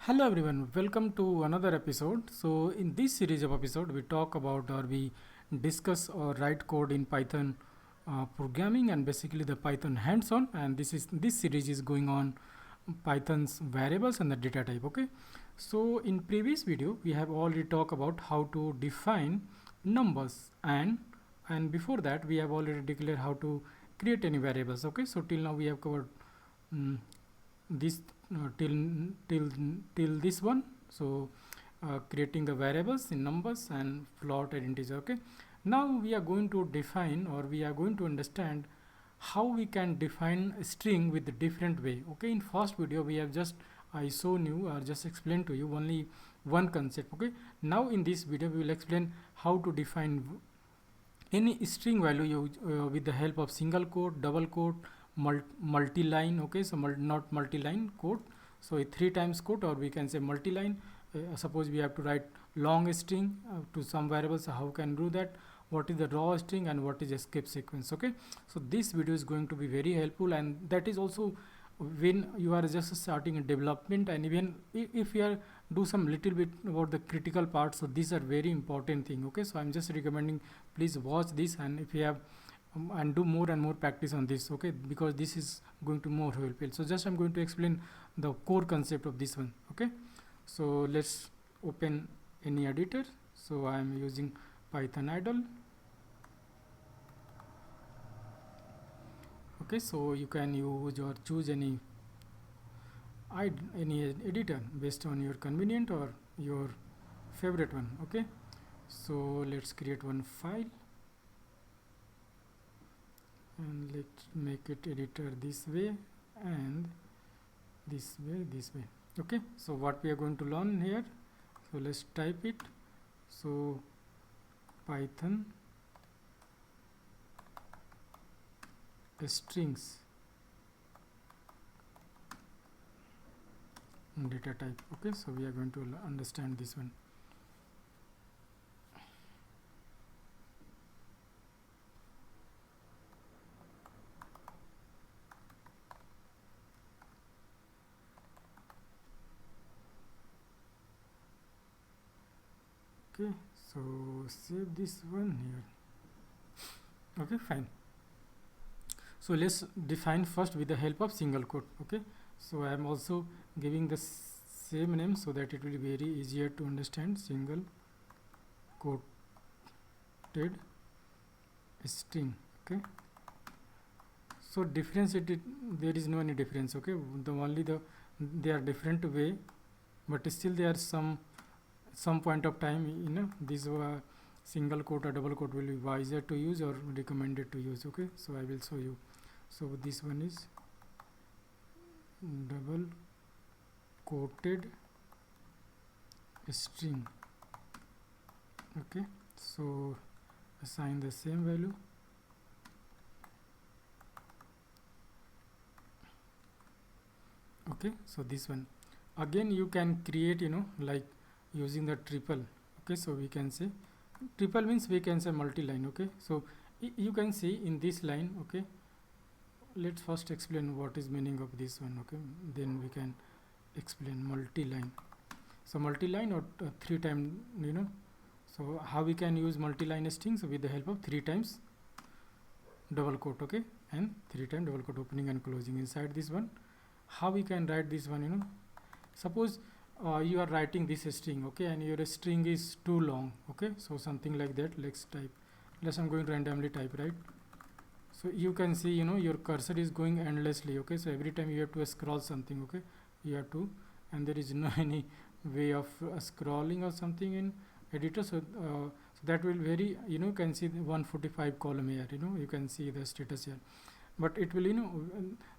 Hello everyone, welcome to another episode. So in this series of episode we talk about or we discuss or write code in Python programming and basically the Python hands-on, and this series is going on Python's variables and the data type. Okay, so in previous video we have already talked about how to define numbers, and before that we have already declared how to create any variables. Okay, so till now we have covered mm this till till till this one. So creating the variables in numbers and float and integer. Okay, now we are going to define or we are going to understand how we can define a string with a different way. Okay, in first video we have just I shown you or just explained to you only one concept. Okay, now in this video we will explain how to define any string value with the help of single quote, double quote, multi-line. Okay, so not multi-line quote, so a 3 times quote, or we can say multi-line. Suppose we have to write long string to some variables, so how can do that, what is the raw string and what is escape sequence. Okay, so this video is going to be very helpful, and that is also when you are just starting a development, and even if you are do some little bit about the critical parts, so these are very important thing. Okay, so I'm just recommending please watch this, and if you have and do more and more practice on this. Okay, because this is going to more helpful. So just I'm going to explain the core concept of this one. Okay, so let's open any editor. So I am using Python idle. Okay, so you can use or choose any editor based on your convenient or your favorite one. Okay, so let's create one file and let's make it editor this way and this way. Okay, so what we are going to learn here, so let's type it. So Python strings data type. Okay, so we are going to understand this one. Okay, so save this one here. Okay, fine. So let's define first with the help of single quote. Okay, so I am also giving the same name so that it will be very easier to understand. Single quoted string. Okay, so difference there is no any difference. Okay, they are different way, but still there are some point of time this single quote or double quote will be wiser to use or recommended to use. Okay, so I will show you. So this one is double quoted string. Okay, so assign the same value. Okay, so this one again you can create like using the triple. Okay, so we can say triple means we can say multi-line. Okay, so you can see in this line. Okay, let's first explain what is meaning of this one. Okay, then we can explain multi-line. So multi-line or 3 times, so how we can use multi-line strings with the help of 3 times double quote. Okay, and 3 times double quote opening and closing inside this one. How we can write this one, suppose you are writing this string. Okay, and your string is too long. Okay, so something like that. I'm going to randomly type, right? So you can see your cursor is going endlessly. Okay, so every time you have to scroll something. Okay, you have to, and there is no any way of scrolling or something in editor. So that will very you can see the 145 column here. You can see the status here, but it will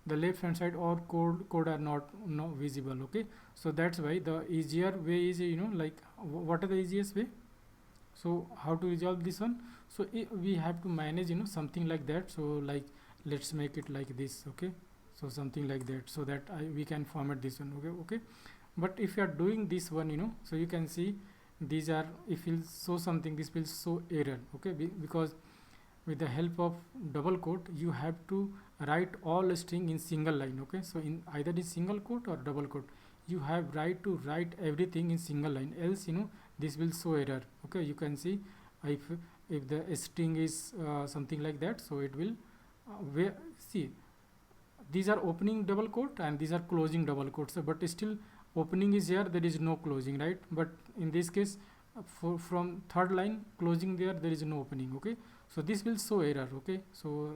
the left hand side or code are not visible. Okay, so that's why the easier way is like what are the easiest way. So how to resolve this one? So we have to manage something like that. So like let's make it like this. Okay, so something like that, so that we can format this one. Okay, but if you are doing this one, so you can see these are, if you show something, this will show error. Okay, because with the help of double quote you have to write all string in single line. Okay, so in either in single quote or double quote you have right to write everything in single line, else this will show error. Okay, you can see if the string is something like that, so it will where see these are opening double quote and these are closing double quotes, but still opening is here, there is no closing, right? But in this case, from third line closing there is no opening. Okay, so this will show error. Okay, so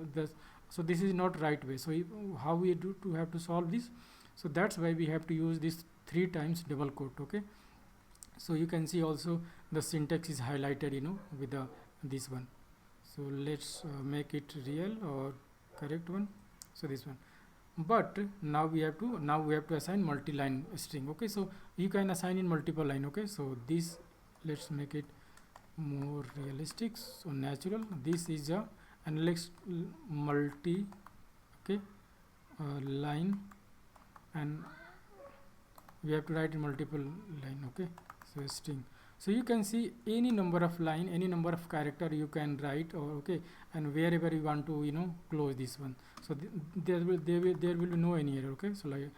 this is not right way. So how we do to have to solve this? So that's why we have to use this 3 times double quote. Okay, so you can see also the syntax is highlighted with the this one. So let's make it real or correct one. So this one, but now we have to assign multi-line string. Okay, so you can assign in multiple line. Okay, so this, let's make it more realistic, so natural. This is a and let's multi, okay, line, and we have to write in multiple line. Okay, so string. So you can see any number of line, any number of character you can write, or okay, and wherever you want to close this one. So there will be no any error. Okay, so like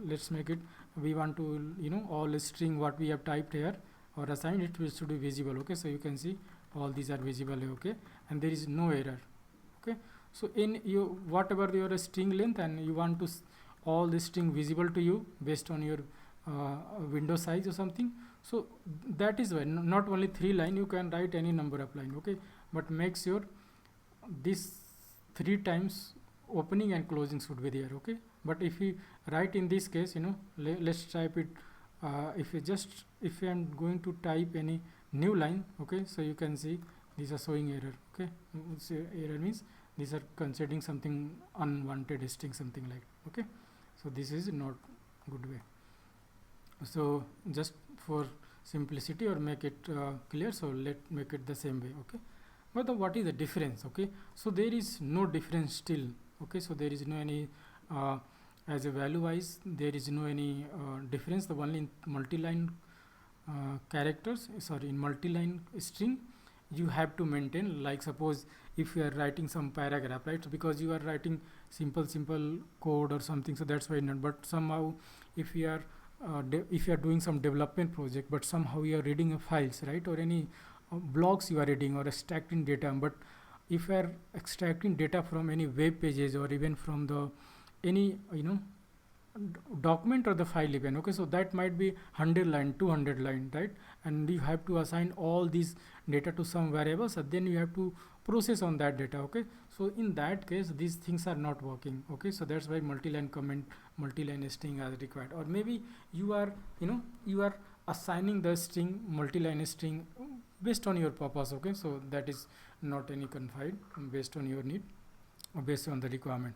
let's make it, we want to all string what we have typed here or assigned, it will should be visible. Okay, so you can see all these are visible. Okay, and there is no error. Okay, so in you whatever your string length, and you want to all the string visible to you based on your window size or something. So that is why not only 3 line, you can write any number of line. Okay, but make sure this 3 times opening and closing should be there. Okay, but if you write in this case, let's type it, if I am going to type any new line. Okay, so you can see these are showing error. Okay, so error means these are considering something unwanted string, something like. Okay, so this is not good way. So just for simplicity or make it clear, so let make it the same way. Okay, but what is the difference? Okay, so there is no difference still. Okay, so there is no any as a value wise, there is no any difference. The only in multi-line characters, sorry, in multi-line string you have to maintain. Like suppose if you are writing some paragraph, right? So because you are writing simple code or something, so that's why not. But somehow if you are if you are doing some development project, but somehow you are reading files, right, or any blogs you are reading or extracting data, but if you are extracting data from any web pages or even from the any document or the file even. Okay, so that might be 100 line, 200 line, right? And you have to assign all these data to some variables, and then you have to process on that data. Okay, so in that case these things are not working. Okay, so that's why multi-line comment, multi-line string are required. Or maybe you are you are assigning the string, multi-line string based on your purpose. Okay, so that is not any confined, based on your need or based on the requirement.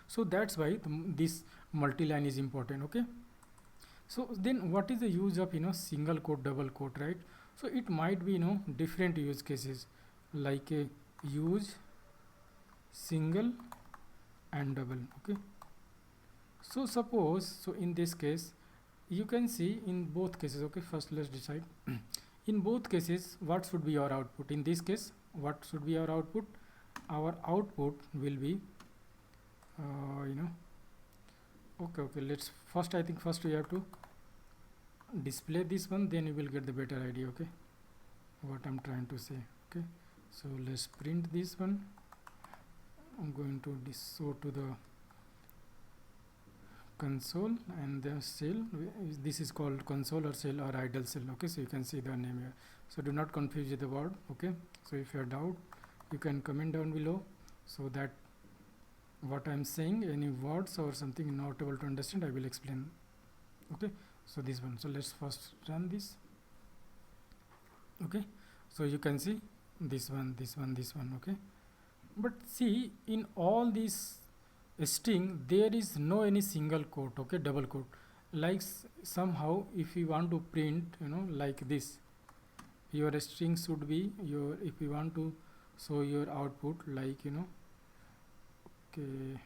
So that's why this multi-line is important. Okay, so then what is the use of single quote, double quote, right? So it might be different use cases, like use single and double. Okay, so suppose, so in this case you can see in both cases. Okay, first let's decide in both cases what should be our output. In this case, what should be our output? Our output will be okay, let's first, I think first we have to display this one, then you will get the better idea. Okay, what I'm trying to say. Okay, so let's print this one. I'm going to show to the console and the cell. This is called console or cell or idle cell. Okay, so you can see the name here, so do not confuse with the word. Okay, so if you have doubt, you can comment down below, so that what I'm saying, any words or something not able to understand, I will explain. Okay, so this one, so let's first run this. Okay, so you can see this one. Okay, but see in all these string there is no any single quote. Okay, double quote. Like somehow if you want to print like this, your string should be your, if you want to show your output like okay,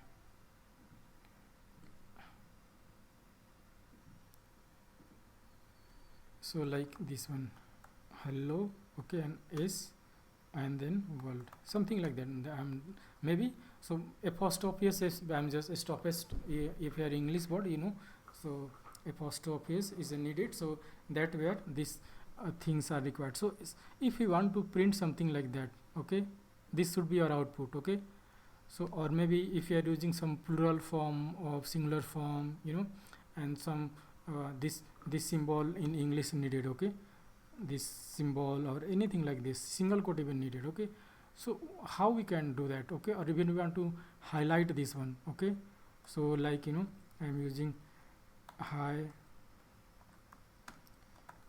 so like this one, hello, okay, and s, and then world, something like that. Maybe so apostrophe s, I'm just stoppest if you are English word, so apostrophe s is needed, so that where these things are required. So if we want to print something like that, okay, this should be our output, okay. So or maybe if you are using some plural form or singular form, and some this symbol in English needed, okay, this symbol or anything like this, single quote even needed, okay. So how we can do that, okay, or even we want to highlight this one, okay. So like I am using hi,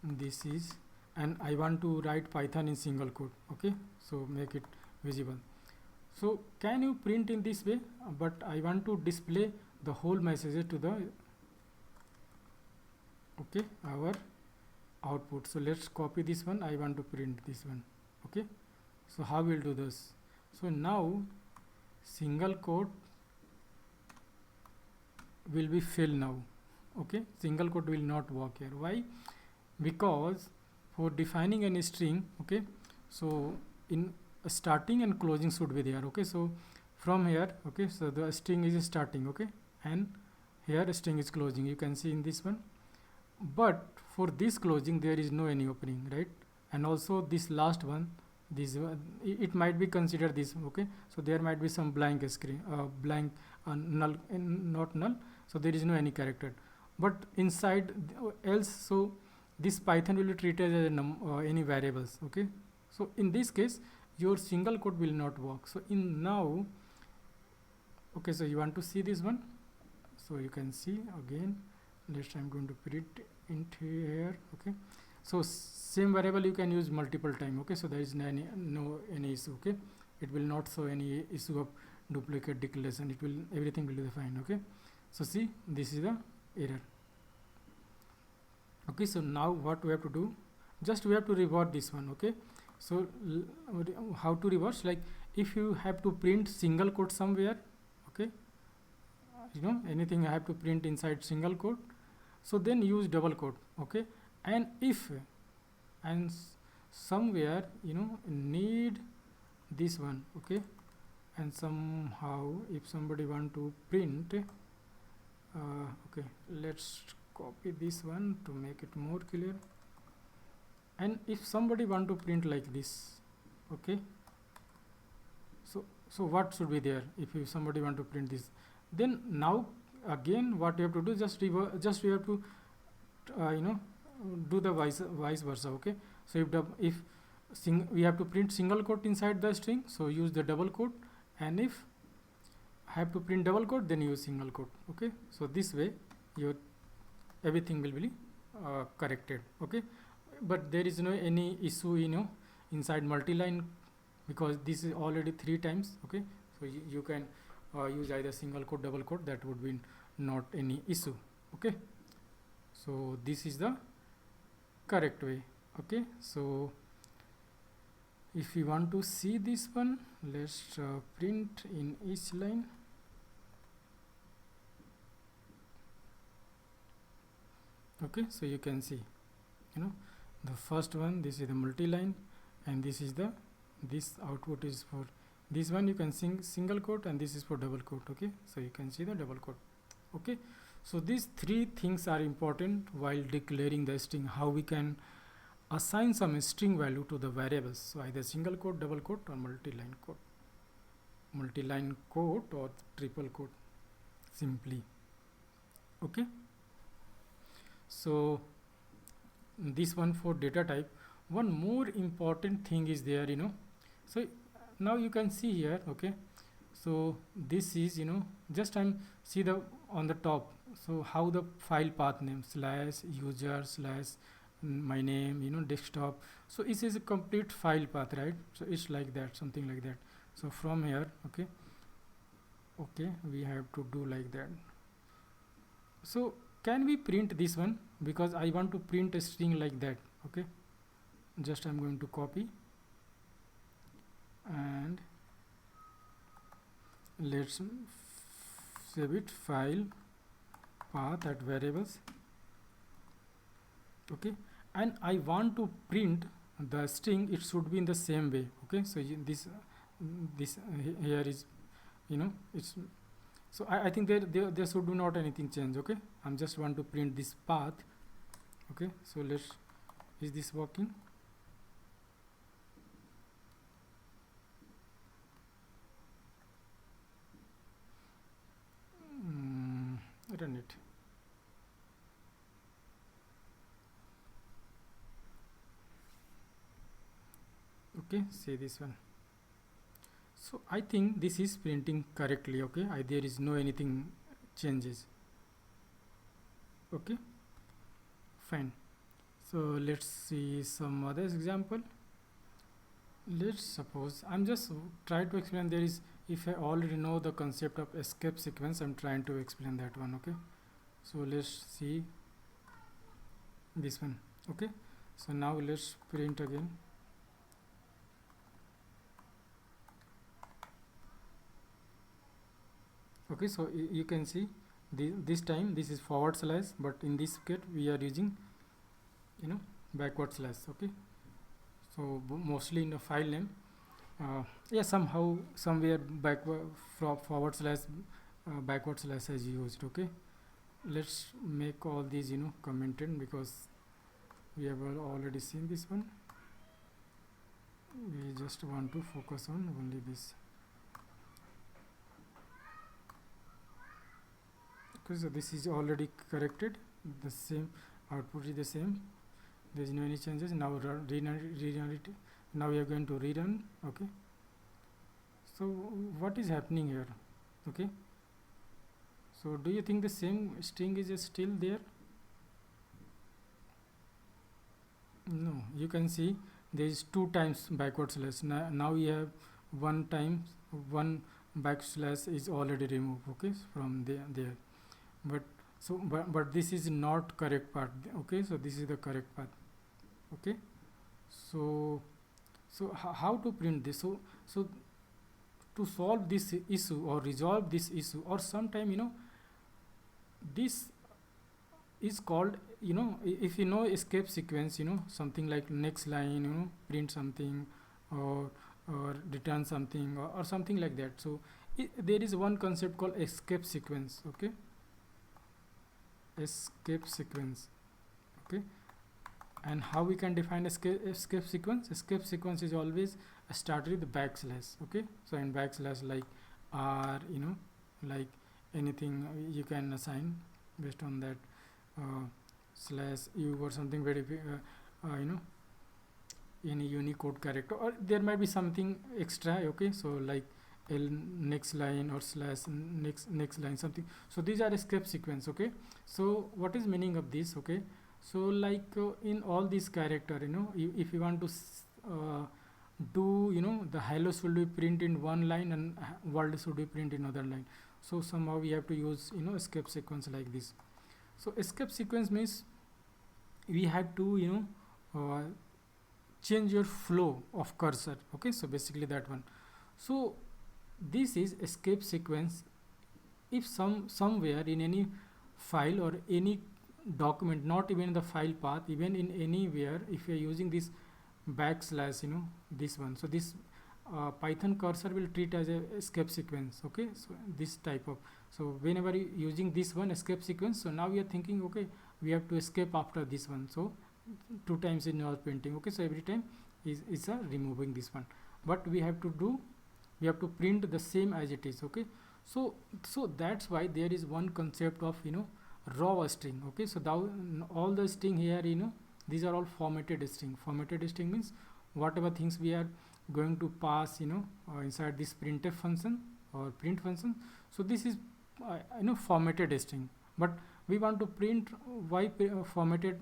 this is, and I want to write Python in single quote, okay, so make it visible. So can you print in this way, but I want to display the whole message to the our output. So let's copy this one, I want to print this one, okay. So how we'll do this? So now single quote will be filled now, okay. Single quote will not work here. Why? Because for defining any string, okay, so in starting and closing should be there, okay. So from here, okay, so the string is starting, okay, and here string is closing, you can see in this one. But for this closing there is no any opening, right? And also this last one, this it might be considered this, okay. So there might be some blank screen, blank, null, not null, so there is no any character. But inside else, so this Python will be treated as any variables, okay. So in this case your single quote will not work. So in now, okay, so you want to see this one, so you can see again. Next I'm going to print into here, okay. So same variable you can use multiple time, okay. So there is no any issue, okay. It will not show any issue of duplicate declaration, it will, everything will be fine, okay. So see, this is the error, okay. So now what we have to do, just we have to revert this one, okay. So how to reverse, like if you have to print single quote somewhere, okay, anything I have to print inside single quote, so then use double quote, okay. And if and somewhere need this one, okay, and somehow if somebody want to print, okay, let's copy this one to make it more clear. And if somebody want to print like this, okay, so what should be there if somebody want to print this? Then now again what you have to do, just you have to do the vice versa, okay. So if we have to print single quote inside the string, so use the double quote, and if have to print double quote, then use single quote, okay. So this way your everything will be corrected, okay. But there is no any issue inside multi-line, because this is already 3 times, okay. So you can use either single quote, double quote, that would be not any issue, okay. So this is the correct way, okay. So if you want to see this one, let's print in each line, okay. So you can see the first one, this is the multi-line, and this is this output is for this one, you can single quote, and this is for double quote, okay. So you can see the double quote, okay. So these 3 things are important while declaring the string, how we can assign some string value to the variables. So either single quote, double quote, or multi-line quote or triple quote simply, okay. So this one for data type. One more important thing is there, so now you can see here, okay. So this is just I'm see the on the top, so how the file path name /user/ my name desktop, so this is a complete file path, right? So it's like that, something like that. So from here, okay, we have to do like that. So can we print this one, because I want to print a string like that, okay. Just I'm going to copy and let's save it, file path at variables, okay. And I want to print the string, it should be in the same way, okay. So this here is it's So I think there should be not anything change. Okay, I'm just want to print this path. Okay, so let's, is this working? Run it. Okay, say this one. So I think this is printing correctly. Okay, there is no anything changes. Okay, fine. So let's see some other example. Let's suppose I'm just try to explain. There is, if I already know the concept of escape sequence, I'm trying to explain that one. Okay, so let's see this one. Okay, so now let's print again. Okay, so you can see this time this is forward slash, but in this case we are using backward slash. Okay, so mostly in the file name, yeah, somehow somewhere backward forward slash backward slash is used. Okay, let's make all these commented, because we have already seen this one. We just want to focus on only this. Okay, so this is already corrected, the same output is the same, there is no any changes. Now rerun it. Now we are going to rerun. Okay, so what is happening here? Okay, so do you think the same string is still there? No, you can see there is 2 times backward slash. Now we have 1 times 1 backslash is already removed. Okay, from there. But so but this is not correct part. Okay, so this is the correct path. Okay, so how to print this? So to solve this issue or resolve this issue, or sometime this is called if escape sequence, something like next line, print something, or return something, or something like that. So there is one concept called escape sequence. Okay, escape sequence. Okay, and how we can define escape sequence? Escape sequence is always started with backslash. Okay, so in backslash, like r, like anything you can assign based on that, slash u or something very any Unicode character, or there might be something extra. Okay, so like l next line, or slash next line, something. So these are escape sequence. Okay, so what is meaning of this? Okay, so like in all these character, if you want to do the hello should be print in one line, and world should be print in other line. So somehow we have to use escape sequence like this. So escape sequence means we have to change your flow of cursor. Okay, so basically that one. So this is escape sequence. If somewhere in any file or any document, not even the file path, even in anywhere, if you are using this backslash, this one, so this Python cursor will treat as a escape sequence. Okay, so this type of, so whenever you using this one escape sequence, so now we are thinking, okay, we have to escape after this one, so 2 times in our printing. Okay, so every time is removing this one, but we have to print the same as it is. Okay, so that's why there is one concept of raw string. Okay, so all the string here, these are all formatted string. Formatted string means whatever things we are going to pass inside this printf function or print function, so this is formatted string. But we want to print why formatted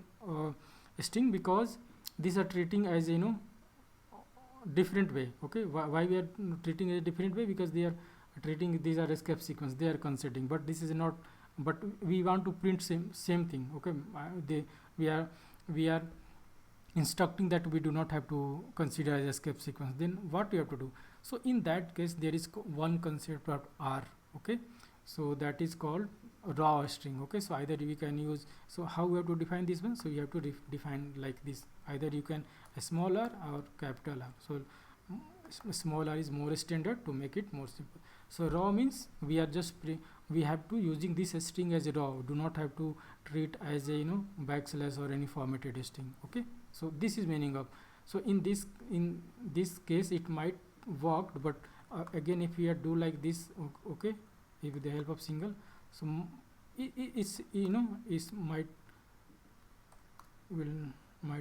string, because these are treating as different way. Okay, why we are treating a different way? Because they are treating, these are escape sequence, they are considering, but this is not. But we want to print same thing. Okay, we are instructing that we do not have to consider as escape sequence. Then what we have to do? So in that case, there is one concept of R. Okay, so that is called raw string. Okay, so either we can use, so how we have to define this one? So you have to define like this. Either you can a small r or capital R. So small r is more standard to make it more simple. So raw means we are just we have to using this string as a raw, do not have to treat as a backslash or any formatted string. Okay, so this is meaning of. So in this case it might work, but again if we are do like this, okay, with the help of single, so it's it's might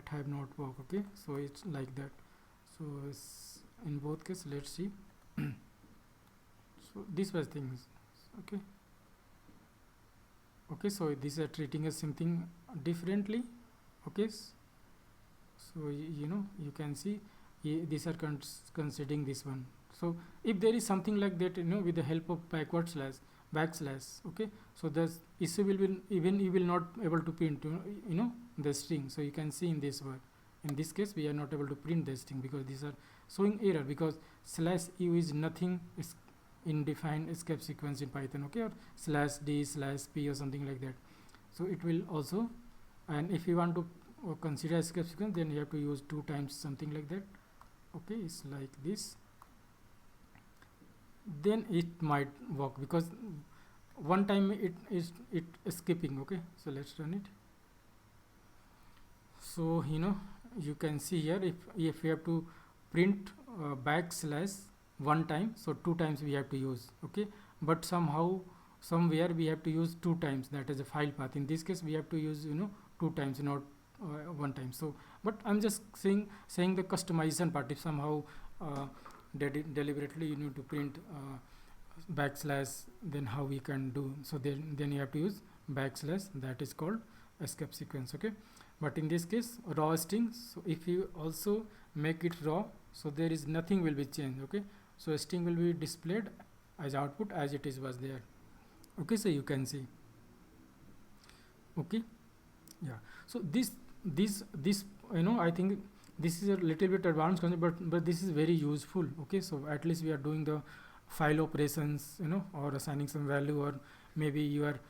have not work. Okay, so it's like that. So it's in both cases, let's see. So this was things. Okay, okay, so these are treating as something differently. Okay, so you can see these are considering this one. So if there is something like that, with the help of backward slash, backslash, okay, so the issue will be, even you will not able to print the string. So you can see in this word, in this case we are not able to print the string because these are showing error, because slash u is nothing is in defined escape sequence in Python. Okay, or slash d slash p or something like that. So it will also, and if you want to consider escape sequence, then you have to use 2 times something like that. Okay, it's like this, then it might work, because one time it is skipping. Okay, so let's run it. So you can see here, if we have to print backslash one time, so 2 times we have to use. Okay, but somewhere we have to use 2 times, that is a file path. In this case we have to use 2 times, not 1 time. So but I'm just saying the customization part, if somehow deliberately you need to print backslash, then how we can do. So then you have to use backslash, that is called escape sequence. Okay, but in this case raw string, so if you also make it raw, so there is nothing will be changed. Okay, so string will be displayed as output as it was there. Okay, so you can see. Okay, yeah, so this I think this is a little bit advanced concept, but this is very useful. Okay, so at least we are doing the file operations, or assigning some value, or maybe you are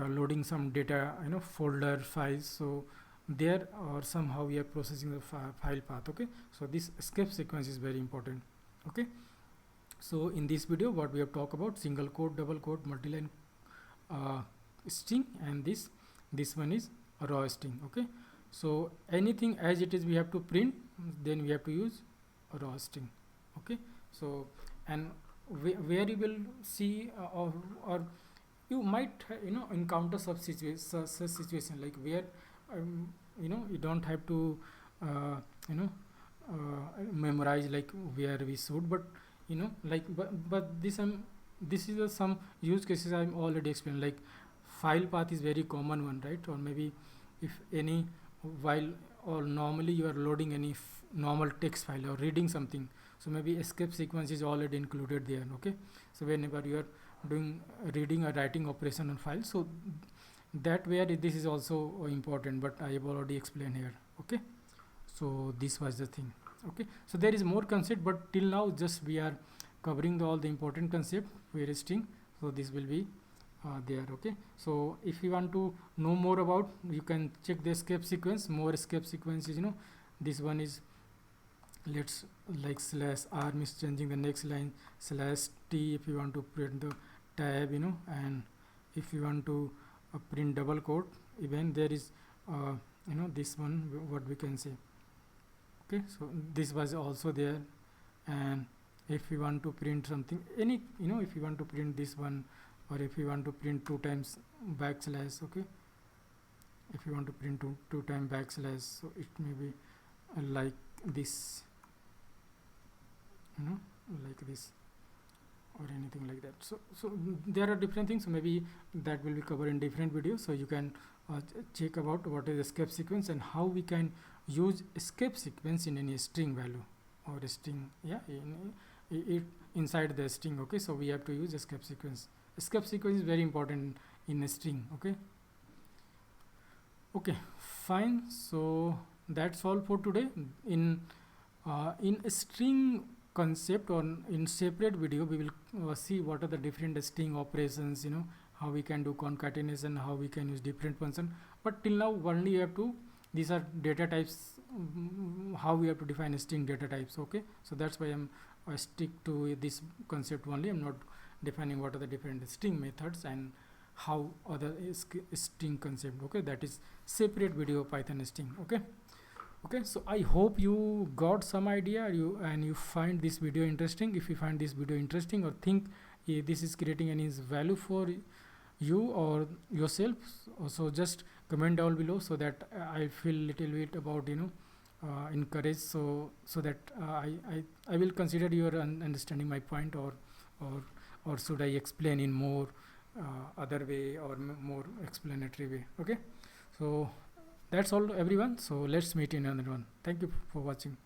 loading some data, folder files, so there, or somehow we are processing the file path. Okay, so this escape sequence is very important. Okay, so in this video what we have talked about, single quote, double quote, multi-line string, and this one is a raw string. Okay, so anything as it is we have to print, then we have to use a raw string. Okay, so and where you will see or you might encounter such situation, like where you don't have to memorize like where we should, but like but this is some use cases I'm already explained, like file path is very common one, right? Or maybe if any, while or normally you are loading any normal text file or reading something, so maybe escape sequence is already included there. Okay, so whenever you are doing reading or writing operation on file, so that where this is also important, but I have already explained here. Okay, so this was the thing. Okay, so there is more concept, but till now just we are covering all the important concept where string, so this will be there. Okay, so if you want to know more about, you can check the escape sequence. More escape sequences, this one is, let's like slash r means changing the next line, slash t if you want to print the tab, and if you want to print double quote, even there is this one, what we can say. Okay, so this was also there, and if you want to print something, any if you want to print this one, or if you want to print 2 times backslash. Okay, if you want to print two times backslash, so it may be like this, like this, or anything like that. So there are different things, so maybe that will be covered in different videos, so you can check about what is escape sequence and how we can use escape sequence in any string value or a string, inside the string. Okay, so we have to use escape sequence. Escape sequence is very important in a string. Okay, fine. So that's all for today. In a string concept, or in separate video, we will see what are the different string operations, how we can do concatenation, how we can use different function. But till now only you have to, these are data types, how we have to define string data types. Okay, so that's why I stick to this concept only. I'm not defining what are the different string methods and how other string concept. Okay, that is separate video Python string. Okay, so I hope you got some idea, you find this video interesting. If you find this video interesting or think this is creating any value for you or yourself, so just comment down below, so that I feel little bit about encourage, so that I will consider your understanding my point, or or should I explain in more other way, or more explanatory way. Okay, so that's all everyone, so let's meet in another one. Thank you for watching.